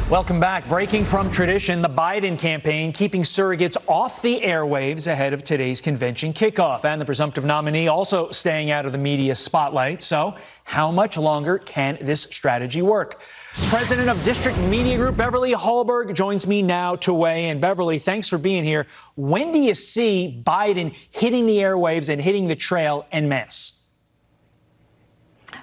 Welcome back. Breaking from tradition, the Biden campaign keeping surrogates off the airwaves ahead of today's convention kickoff. And the presumptive nominee also staying out of the media spotlight. So how much longer can this strategy work? President of District Media Group, Beverly Hallberg, joins me now to weigh in. Beverly, thanks for being here. When do you see Biden hitting the airwaves and hitting the trail en masse?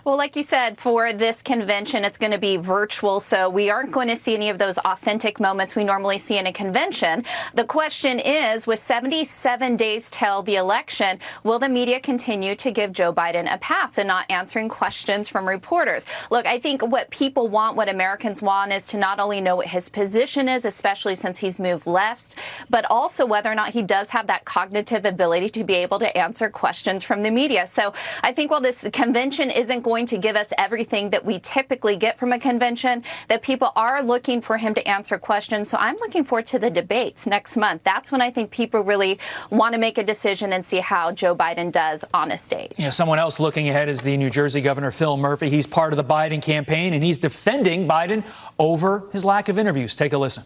Well, like you said, for this convention, it's going to be virtual, so we aren't going to see any of those authentic moments we normally see in a convention. The question is, with 77 days till the election, will the media continue to give Joe Biden a pass and not answering questions from reporters? Look, I think what people want, what Americans want, is to not only know what his position is, especially since he's moved left, but also whether or not he does have that cognitive ability to be able to answer questions from the media. So I think while this convention isn't going to give us everything that we typically get from a convention, that people are looking for him to answer questions. So I'm looking forward to the debates next month. That's when I think people really want to make a decision and see how Joe Biden does on a stage. Yeah, someone else looking ahead is the New Jersey Governor Phil Murphy. He's part of the Biden campaign, and he's defending Biden over his lack of interviews. Take a listen.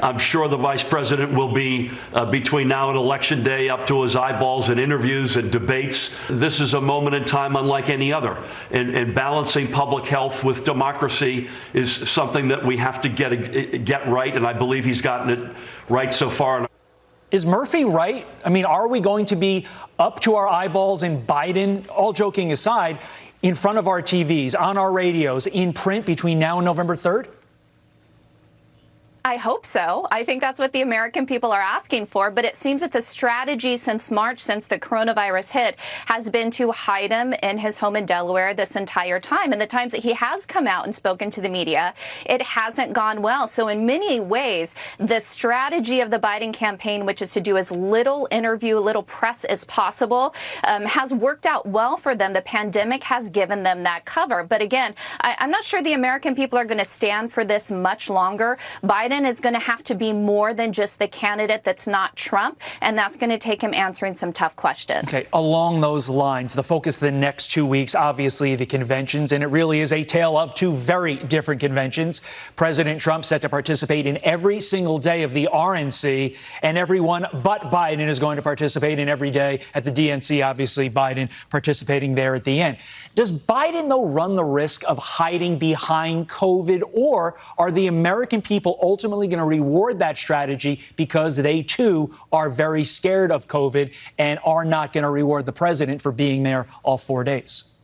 I'm sure the vice president will be, between now and Election Day, up to his eyeballs in interviews and debates. This is a moment in time unlike any other. And balancing public health with democracy is something that we have to get right, and I believe he's gotten it right so far. Is Murphy right? I mean, are we going to be up to our eyeballs in Biden, all joking aside, in front of our TVs, on our radios, in print between now and November 3rd? I hope so. I think that's what the American people are asking for. But it seems that the strategy since March, since the coronavirus hit, has been to hide him in his home in Delaware this entire time. And the times that he has come out and spoken to the media, it hasn't gone well. So in many ways, the strategy of the Biden campaign, which is to do as little interview, little press as possible, has worked out well for them. The pandemic has given them that cover. But again, I'm not sure the American people are going to stand for this much longer. Biden is going to have to be more than just the candidate that's not Trump, and that's going to take him answering some tough questions. Okay, along those lines, the focus the next 2 weeks, obviously the conventions, and it really is a tale of two very different conventions. President Trump set to participate in every single day of the RNC, and everyone but Biden is going to participate in every day at the DNC, obviously Biden participating there at the end. Does Biden, though, run the risk of hiding behind COVID, or are the American people ultimately going to reward that strategy because they, too, are very scared of COVID and are not going to reward the president for being there all 4 days?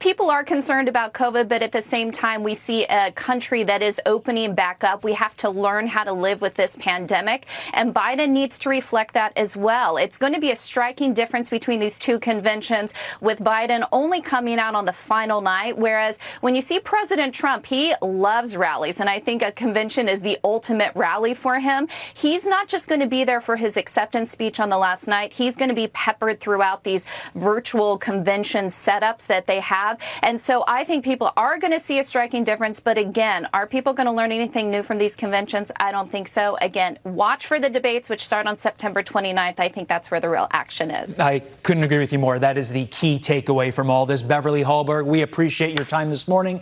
People are concerned about COVID, but at the same time, we see a country that is opening back up. We have to learn how to live with this pandemic, and Biden needs to reflect that as well. It's going to be a striking difference between these two conventions, with Biden only coming out on the final night, whereas when you see President Trump, he loves rallies, and I think a convention is the ultimate rally for him. He's not just going to be there for his acceptance speech on the last night. He's going to be peppered throughout these virtual convention setups that they have. And so I think people are going to see a striking difference. But again, are people going to learn anything new from these conventions? I don't think so. Again, watch for the debates, which start on September 29th. I think that's where the real action is. I couldn't agree with you more. That is the key takeaway from all this. Beverly Hallberg, we appreciate your time this morning.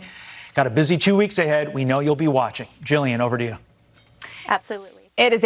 Got a busy 2 weeks ahead. We know you'll be watching. Jillian, over to you. Absolutely. It is